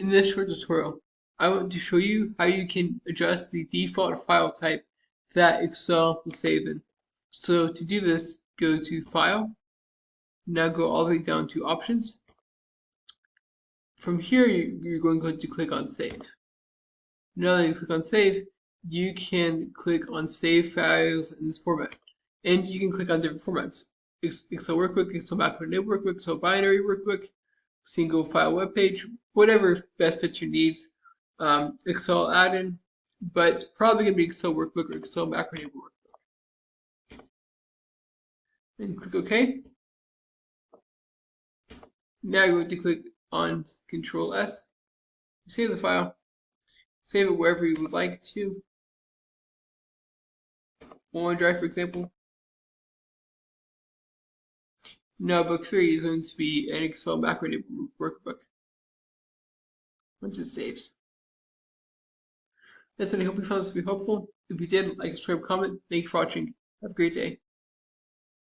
In this short tutorial, I want to show you how you can adjust the default file type that Excel will save in. So to do this, go to File, now go all the way down to Options. From here, you're going to click on Save. Now that you click on Save, you can click on Save Files in this format. And you can click on different formats. Excel Workbook, Excel Macro Workbook, Excel Binary Workbook, single file web page, whatever best fits your needs. Excel add-in, but it's probably going to be Excel Workbook or Excel Macro Workbook. And click OK. Now you're going to click on Control S, save the file, save it wherever you would like to. OneDrive, for example. Now book 3 is going to be an Excel Macro Workbook once it saves. That's it. I hope you found this to be helpful. If you did, like, subscribe, comment. Thank you for watching. Have a great day.